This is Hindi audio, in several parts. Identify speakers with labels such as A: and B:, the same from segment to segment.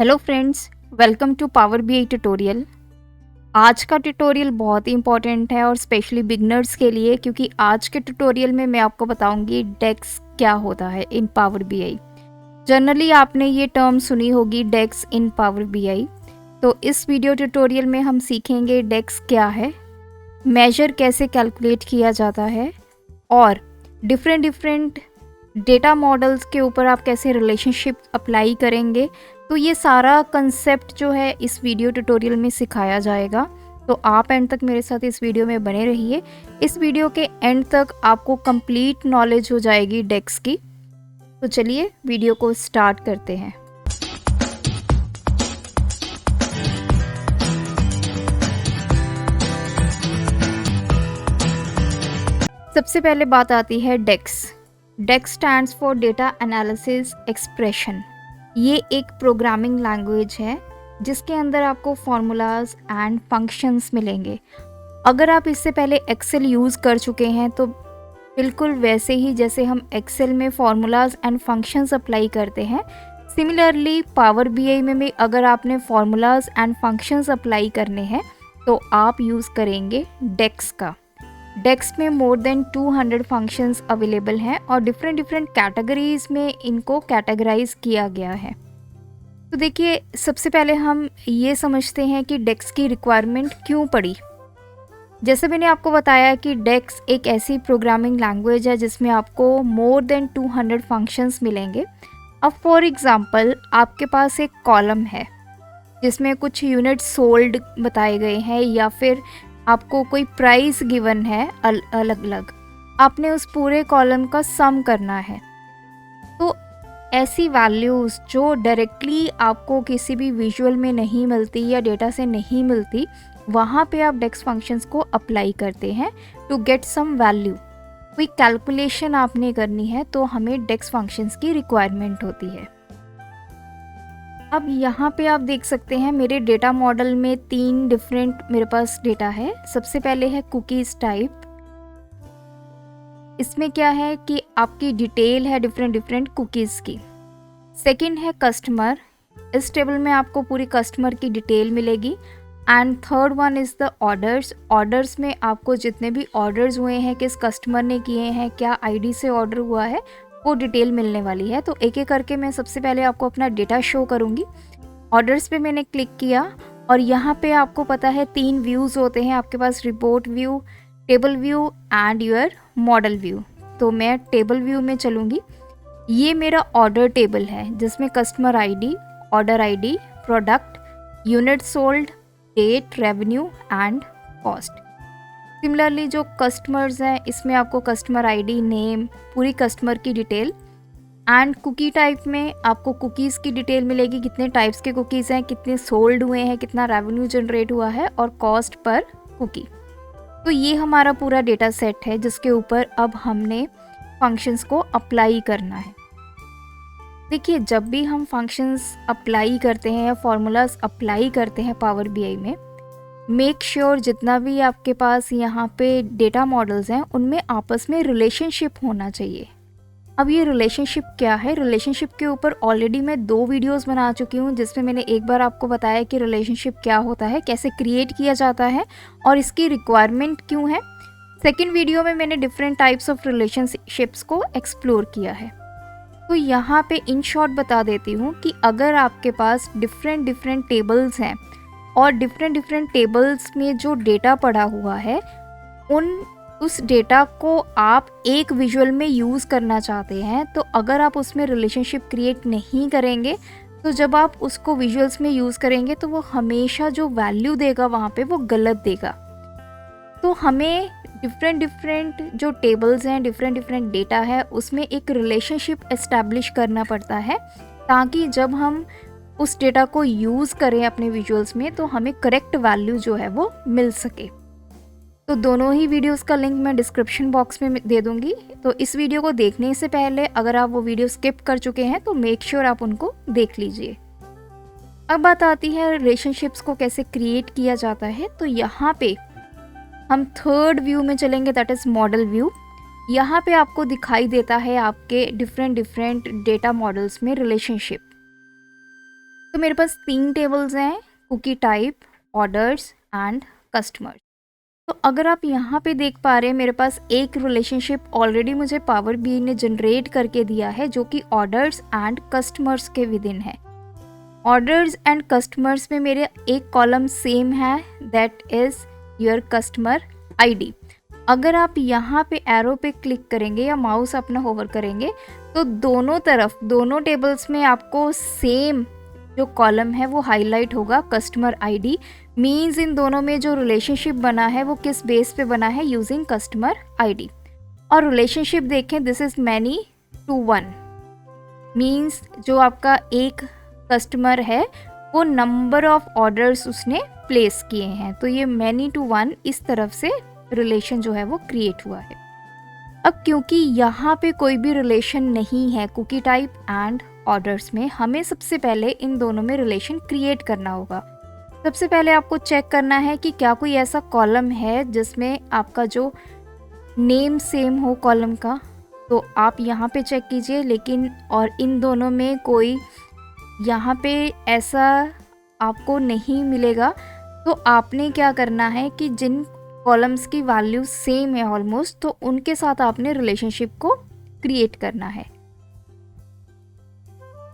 A: Hello friends, welcome to Power BI tutorial. आज का ट्यूटोरियल बहुत ही इंपॉर्टेंट है और स्पेशली बिगनर्स के लिए, क्योंकि आज के ट्यूटोरियल में मैं आपको बताऊंगी डेक्स क्या होता है इन पावर बीआई। जनरली आपने ये टर्म सुनी होगी, डेक्स इन पावर बीआई। तो इस वीडियो ट्यूटोरियल में हम सीखेंगे डेक्स क्या है, मेजर कैसे कैलकुलेट किया जाता है और डिफरेंट डेटा मॉडल्स के ऊपर आप कैसे रिलेशनशिप अप्लाई करेंगे। तो ये सारा कंसेप्ट जो है इस वीडियो ट्यूटोरियल में सिखाया जाएगा। तो आप एंड तक मेरे साथ इस वीडियो में बने रहिए। इस वीडियो के एंड तक आपको कंप्लीट नॉलेज हो जाएगी डेक्स की। तो चलिए वीडियो को स्टार्ट करते हैं। सबसे पहले बात आती है DAX. DAX stands for data analysis expression. ये एक प्रोग्रामिंग लैंग्वेज है जिसके अंदर आपको फार्मूलाज एंड फंक्शंस मिलेंगे। अगर आप इससे पहले एक्सेल यूज़ कर चुके हैं तो बिल्कुल वैसे ही जैसे हम एक्सेल में फार्मूलाज एंड फंक्शंस अप्लाई करते हैं, सिमिलरली पावर बीआई में भी अगर आपने फार्मूलाज एंड फंक्शंस अप्लाई करने हैं तो आप यूज़ करेंगे डेक्स का। डेक्स में मोर देन 200 फंक्शंस अवेलेबल हैं और डिफरेंट कैटेगरीज में इनको कैटेगराइज किया गया है। तो देखिए, सबसे पहले हम ये समझते हैं कि डेक्स की रिक्वायरमेंट क्यों पड़ी। जैसे मैंने आपको बताया कि डेक्स एक ऐसी प्रोग्रामिंग लैंग्वेज है जिसमें आपको मोर देन 200 फंक्शंस मिलेंगे। अब फॉर एग्ज़ाम्पल आपके पास एक कॉलम है जिसमें कुछ यूनिट सोल्ड बताए गए हैं या फिर आपको कोई प्राइस गिवन है अलग अलग, आपने उस पूरे कॉलम का सम करना है। तो ऐसी वैल्यूज़ जो डायरेक्टली आपको किसी भी विजुअल में नहीं मिलती या डेटा से नहीं मिलती, वहाँ पे आप डेक्स फंक्शंस को अप्लाई करते हैं टू गेट सम वैल्यू। कोई कैलकुलेशन आपने करनी है तो हमें डेक्स फंक्शंस की रिक्वायरमेंट होती है। अब यहाँ पे आप देख सकते हैं मेरे डेटा मॉडल में 3 डिफरेंट मेरे पास डेटा है। सबसे पहले है कुकीज़ टाइप। इसमें क्या है कि आपकी डिटेल है डिफरेंट कुकीज़ की। सेकंड है कस्टमर। इस टेबल में आपको पूरी कस्टमर की डिटेल मिलेगी। And third one is the orders. Orders में आपको जितने भी ऑर्डर्स हुए हैं, किस कस्टमर ने किए हैं, क्या आईडी से ऑर्डर हुआ है, वो डिटेल मिलने वाली है। तो एक एक करके मैं सबसे पहले आपको अपना डेटा शो करूँगी। ऑर्डर्स पे मैंने क्लिक किया और यहाँ पे आपको पता है 3 व्यूज़ होते हैं आपके पास, report view, table view and your model view. तो मैं टेबल व्यू में चलूँगी। ये मेरा ऑर्डर टेबल है जिसमें customer ID, order ID, product, unit sold, date, revenue and cost. Similarly जो कस्टमर्स हैं इसमें आपको कस्टमर आईडी, नेम, पूरी कस्टमर की डिटेल। एंड कुकी टाइप में आपको कुकीज़ की डिटेल मिलेगी, कितने टाइप्स के कुकीज़ हैं, कितने सोल्ड हुए हैं, कितना रेवेन्यू जनरेट हुआ है और कॉस्ट पर कुकी। तो ये हमारा पूरा डेटा सेट है जिसके ऊपर अब हमने फंक्शंस को अप्लाई करना है। देखिए, जब भी हम फंक्शंस अप्लाई करते हैं या फार्मूलाज अप्लाई करते हैं पावर बीआई में, मेक श्योर जितना भी आपके पास यहाँ पे डेटा मॉडल्स हैं उनमें आपस में रिलेशनशिप होना चाहिए। अब ये रिलेशनशिप क्या है? रिलेशनशिप के ऊपर ऑलरेडी मैं 2 वीडियोस बना चुकी हूँ जिसमें मैंने एक बार आपको बताया कि रिलेशनशिप क्या होता है, कैसे क्रिएट किया जाता है और इसकी रिक्वायरमेंट क्यों है। सेकेंड वीडियो में मैंने डिफरेंट टाइप्स ऑफ रिलेशनशिप्स को एक्सप्लोर किया है। तो यहाँ पे इन शॉर्ट बता देती हूँ कि अगर आपके पास डिफरेंट टेबल्स हैं और डिफरेंट टेबल्स में जो डेटा पड़ा हुआ है उस डेटा को आप एक विजुअल में यूज़ करना चाहते हैं, तो अगर आप उसमें रिलेशनशिप क्रिएट नहीं करेंगे तो जब आप उसको विजुअल्स में यूज़ करेंगे तो वो हमेशा जो वैल्यू देगा वहाँ पे वो गलत देगा। तो हमें डिफरेंट जो टेबल्स हैं, डिफरेंट डेटा है, उसमें एक रिलेशनशिप एस्टैब्लिश करना पड़ता है ताकि जब हम उस डेटा को यूज़ करें अपने विजुअल्स में तो हमें करेक्ट वैल्यू जो है वो मिल सके। तो दोनों ही वीडियोस का लिंक मैं डिस्क्रिप्शन बॉक्स में दे दूँगी। तो इस वीडियो को देखने से पहले अगर आप वो वीडियो स्किप कर चुके हैं तो मेक श्योर आप उनको देख लीजिए। अब बात आती है रिलेशनशिप्स को कैसे क्रिएट किया जाता है। तो यहाँ पे हम थर्ड व्यू में चलेंगे, दैट इज़ मॉडल व्यू। यहाँ पे आपको दिखाई देता है आपके डिफरेंट डेटा मॉडल्स में रिलेशनशिप। तो मेरे पास 3 टेबल्स हैं, cookie type, orders and customers. तो अगर आप यहाँ पे देख पा रहे हैं, मेरे पास एक रिलेशनशिप ऑलरेडी मुझे पावर BI ने जनरेट करके दिया है, जो कि ऑर्डर्स एंड कस्टमर्स के विद इन है। ऑर्डर्स एंड कस्टमर्स में मेरे एक कॉलम सेम है, that is your customer ID। अगर आप यहाँ पे एरो पे क्लिक करेंगे या माउस अपना होवर करेंगे, तो दोनों तरफ, दोनों टेबल्स में आपको सेम जो कॉलम है वो हाईलाइट होगा, कस्टमर ID। मीन्स इन दोनों में जो रिलेशनशिप बना है वो किस बेस पे बना है, यूजिंग कस्टमर ID। और रिलेशनशिप देखें, this is many to one, means जो आपका एक कस्टमर है वो नंबर ऑफ ऑर्डर्स उसने प्लेस किए हैं, तो ये मैनी टू वन इस तरफ से रिलेशन जो है वो क्रिएट हुआ है। अब क्योंकि यहाँ पे कोई भी रिलेशन नहीं है कुकी टाइप एंड ऑर्डर्स में, हमें सबसे पहले इन दोनों में रिलेशन क्रिएट करना होगा। सबसे पहले आपको चेक करना है कि क्या कोई ऐसा कॉलम है जिसमें आपका जो नेम सेम हो कॉलम का, तो आप यहाँ पे चेक कीजिए। लेकिन और इन दोनों में कोई यहाँ पे ऐसा आपको नहीं मिलेगा, तो आपने क्या करना है कि जिन कॉलम्स की वैल्यू सेम है ऑलमोस्ट, तो उनके साथ आपने रिलेशनशिप को क्रिएट करना है।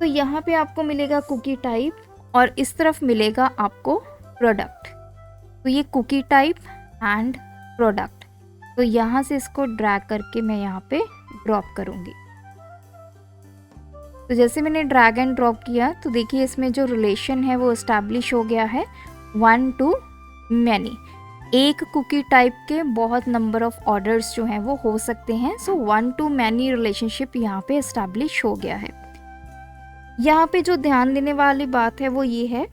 A: तो यहाँ पे आपको मिलेगा कुकी टाइप और इस तरफ मिलेगा आपको प्रोडक्ट। तो ये कुकी टाइप एंड प्रोडक्ट, तो यहाँ से इसको ड्रैग करके मैं यहाँ पे ड्रॉप करूँगी। तो जैसे मैंने ड्रैग एंड ड्रॉप किया, तो देखिए इसमें जो रिलेशन है वो एस्टैब्लिश हो गया है, 1 to many। एक कुकी टाइप के बहुत नंबर ऑफ ऑर्डर्स जो हैं वो हो सकते हैं, सो 1 to many रिलेशनशिप यहाँ पे एस्टैब्लिश हो गया है। यहाँ पे जो ध्यान देने वाली बात है वो ये है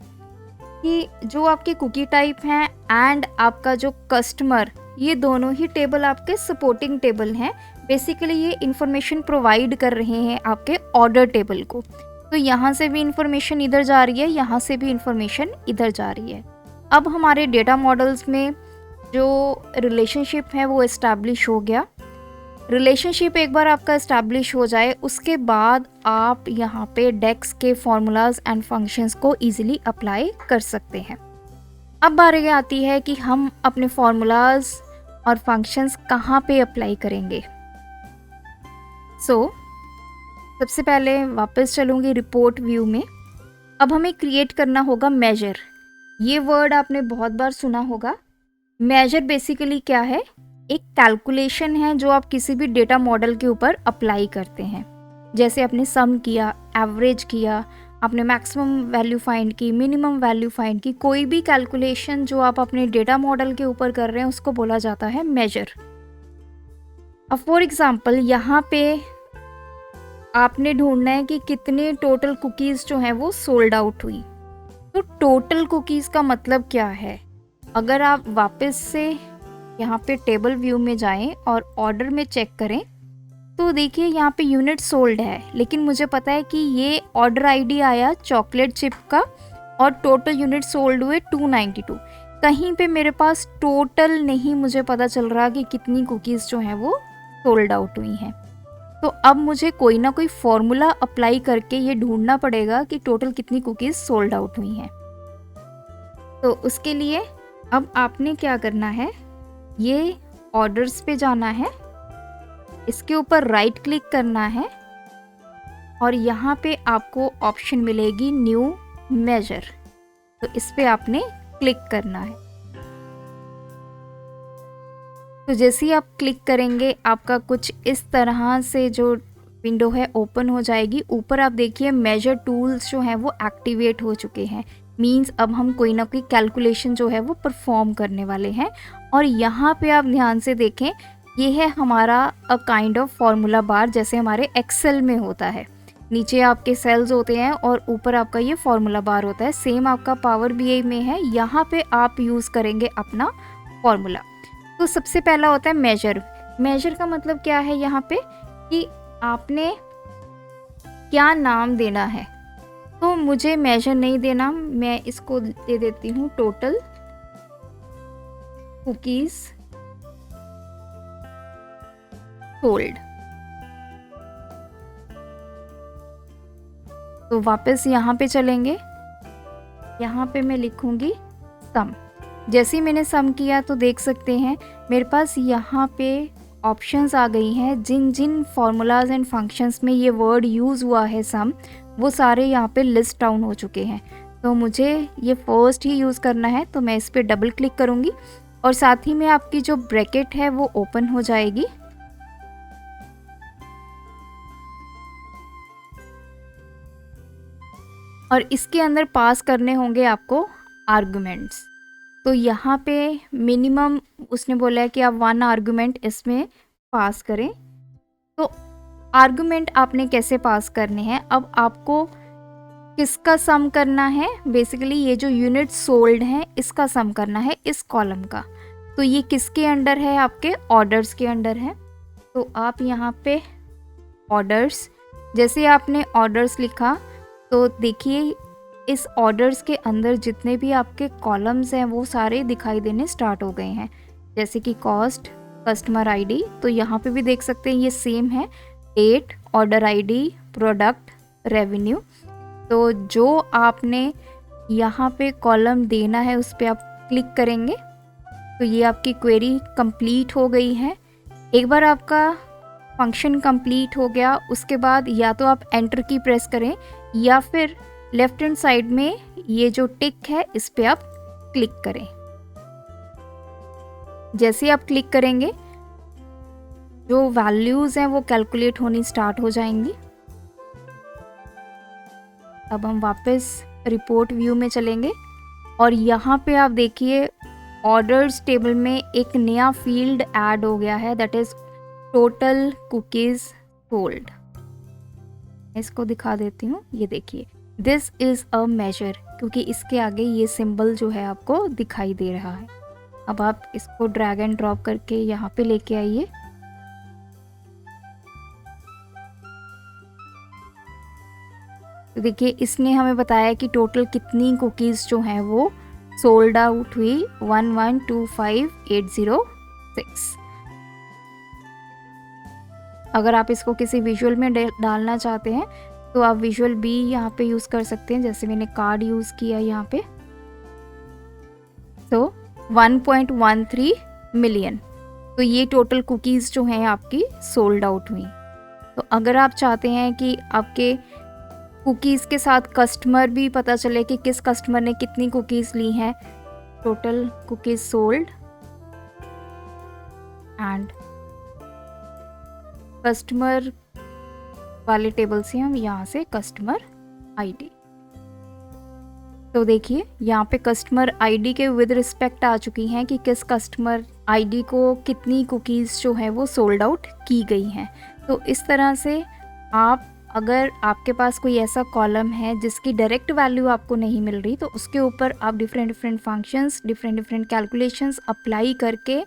A: कि जो आपके कुकी टाइप हैं एंड आपका जो कस्टमर, ये दोनों ही टेबल आपके सपोर्टिंग टेबल हैं। बेसिकली ये इंफॉर्मेशन प्रोवाइड कर रहे हैं आपके ऑर्डर टेबल को। तो यहाँ से भी इंफॉर्मेशन इधर जा रही है, यहाँ से भी इंफॉर्मेशन इधर जा रही है। अब हमारे डेटा मॉडल्स में जो रिलेशनशिप है वो इस्टेब्लिश हो गया। रिलेशनशिप एक बार आपका इस्टेब्लिश हो जाए, उसके बाद आप यहाँ पे डेक्स के फॉर्मूलाज एंड फंक्शंस को इजीली अप्लाई कर सकते हैं। अब बारी आती है कि हम अपने फॉर्मूलाज और फंक्शंस कहाँ पे अप्लाई करेंगे। सबसे पहले वापस चलूँगी रिपोर्ट व्यू में। अब हमें क्रिएट करना होगा मेजर। ये वर्ड आपने बहुत बार सुना होगा। मेजर बेसिकली क्या है, एक कैलकुलेशन है जो आप किसी भी डेटा मॉडल के ऊपर अप्लाई करते हैं। जैसे आपने सम किया, एवरेज किया, आपने मैक्सिमम वैल्यू फाइंड की, मिनिमम वैल्यू फाइंड की, कोई भी कैलकुलेशन जो आप अपने डेटा मॉडल के ऊपर कर रहे हैं उसको बोला जाता है मेजर। अब फॉर एग्जांपल यहाँ पे आपने ढूंढना है कि कितने टोटल कुकीज़ जो हैं वो सोल्ड आउट हुई। तो टोटल कुकीज़ का मतलब क्या है, अगर आप वापस से यहाँ पे टेबल व्यू में जाएं और ऑर्डर में चेक करें, तो देखिए यहाँ पे यूनिट सोल्ड है, लेकिन मुझे पता है कि ये ऑर्डर आईडी आया चॉकलेट चिप का और टोटल यूनिट सोल्ड हुए 292। कहीं पे मेरे पास टोटल नहीं मुझे पता चल रहा कि कितनी कुकीज़ जो हैं वो सोल्ड आउट हुई हैं। तो अब मुझे कोई ना कोई फॉर्मूला अप्लाई करके ये ढूंढना पड़ेगा कि टोटल कितनी कुकीज़ सोल्ड आउट हुई हैं। तो उसके लिए अब आपने क्या करना है, ये ऑर्डर्स पे जाना है, इसके ऊपर राइट क्लिक करना है और यहाँ पे आपको ऑप्शन मिलेगी न्यू मेजर। तो इस पे आपने क्लिक करना है। तो जैसे ही आप क्लिक करेंगे आपका कुछ इस तरह से जो विंडो है ओपन हो जाएगी। ऊपर आप देखिए मेजर टूल्स जो हैं वो एक्टिवेट हो चुके हैं। मींस अब हम कोई ना कोई कैलकुलेशन जो है वो परफॉर्म करने वाले हैं। और यहाँ पे आप ध्यान से देखें, ये है हमारा अ काइंड ऑफ फार्मूला बार, जैसे हमारे एक्सेल में होता है। नीचे आपके सेल्स होते हैं और ऊपर आपका ये फार्मूला बार होता है। सेम आपका पावर BI में है, यहाँ पे आप यूज़ करेंगे अपना फार्मूला। तो सबसे पहला होता है मेजर। मेजर का मतलब क्या है यहाँ पे कि आपने क्या नाम देना है। तो मुझे मेजर नहीं देना, मैं इसको दे देती हूँ टोटल कुकीज़ सोल्ड। तो वापस यहाँ पे चलेंगे यहाँ पे मैं लिखूँगी सम। जैसे ही मैंने सम किया तो देख सकते हैं मेरे पास यहाँ पे ऑप्शंस आ गई हैं। जिन जिन फार्मूलाज एंड फंक्शंस में ये वर्ड यूज़ हुआ है सम, वो सारे यहाँ पे लिस्ट डाउन हो चुके हैं। तो मुझे ये फर्स्ट ही यूज़ करना है, तो मैं इस पर डबल क्लिक करूँगी और साथ ही में आपकी जो ब्रैकेट है वो ओपन हो जाएगी। और इसके अंदर पास करने होंगे आपको आर्गुमेंट्स। तो यहाँ पे मिनिमम उसने बोला है कि आप 1 आर्गुमेंट इसमें पास करें। तो आर्गुमेंट आपने कैसे पास करने हैं, अब आपको किसका सम करना है, बेसिकली ये जो यूनिट सोल्ड हैं इसका सम करना है इस कॉलम का। तो ये किसके अंडर है, आपके ऑर्डर्स के अंडर है। तो आप यहाँ पे ऑर्डर्स, जैसे आपने ऑर्डर्स लिखा तो देखिए इस ऑर्डर्स के अंदर जितने भी आपके कॉलम्स हैं वो सारे दिखाई देने स्टार्ट हो गए हैं, जैसे कि कॉस्ट, कस्टमर आईडी। तो यहाँ पे भी देख सकते हैं ये सेम है, date, order ID, product, revenue. तो जो आपने यहाँ पे कॉलम देना है उस पर आप क्लिक करेंगे तो ये आपकी क्वेरी कंप्लीट हो गई है। एक बार आपका फंक्शन कंप्लीट हो गया उसके बाद या तो आप एंटर की प्रेस करें या फिर लेफ्ट हैंड साइड में ये जो टिक है इस पे आप क्लिक करें। जैसे आप क्लिक करेंगे जो वैल्यूज हैं वो कैलकुलेट होनी स्टार्ट हो जाएंगी। अब हम वापस रिपोर्ट व्यू में चलेंगे और यहाँ पे आप देखिए ऑर्डर्स टेबल में एक नया फील्ड ऐड हो गया है, that is total cookies sold. इसको दिखा देती हूँ, ये देखिए दिस इज़ अ मेजर, क्योंकि इसके आगे ये सिंबल जो है आपको दिखाई दे रहा है। अब आप इसको ड्रैग एंड ड्रॉप करके यहाँ पे लेके आइए। तो देखिए इसने हमें बताया कि टोटल कितनी कुकीज़ जो हैं वो सोल्ड आउट हुई 1125806। अगर आप इसको किसी विजुअल में डालना चाहते हैं तो आप विजुअल भी यहाँ पे यूज़ कर सकते हैं, जैसे मैंने कार्ड यूज़ किया यहाँ पे। तो 1.13 मिलियन, तो ये टोटल कुकीज़ जो हैं आपकी सोल्ड आउट हुई। तो अगर आप चाहते हैं कि आपके कुकीज़ के साथ कस्टमर भी पता चले कि किस कस्टमर ने कितनी कुकीज़ ली हैं, total cookies sold and customer वाले टेबल से हम यहाँ से कस्टमर आईडी। तो देखिए यहाँ पे कस्टमर आईडी के विद रिस्पेक्ट आ चुकी हैं कि किस कस्टमर आईडी को कितनी कुकीज़ जो है वो सोल्ड आउट की गई हैं। तो इस तरह से आप, अगर आपके पास कोई ऐसा कॉलम है जिसकी डायरेक्ट वैल्यू आपको नहीं मिल रही, तो उसके ऊपर आप different functions, different calculations apply करके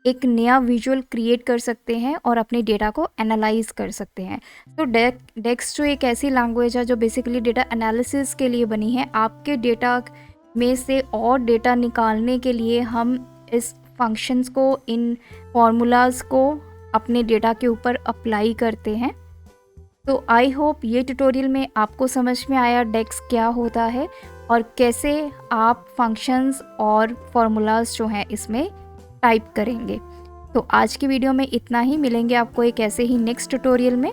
A: एक नया विजुअल क्रिएट कर सकते हैं और अपने डेटा को एनालाइज कर सकते हैं। तो डेक्स जो एक ऐसी लैंग्वेज है जो बेसिकली डेटा एनालिसिस के लिए बनी है। आपके डेटा में से और डेटा निकालने के लिए हम इस फंक्शंस को, इन फॉर्मूलाज को अपने डेटा के ऊपर अप्लाई करते हैं। तो आई होप ये ट्यूटोरियल में आपको समझ में आया डेक्स क्या होता है और कैसे आप फंक्शंस और फॉर्मूलाज जो हैं इसमें टाइप करेंगे। तो आज की वीडियो में इतना ही, मिलेंगे आपको एक ऐसे ही नेक्स्ट ट्यूटोरियल में।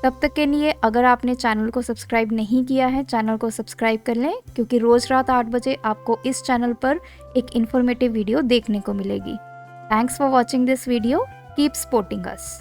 A: तब तक के लिए अगर आपने चैनल को सब्सक्राइब नहीं किया है, चैनल को सब्सक्राइब कर लें, क्योंकि रोज़ रात 8 बजे आपको इस चैनल पर एक इन्फॉर्मेटिव वीडियो देखने को मिलेगी। Thanks for watching this video, keep supporting us.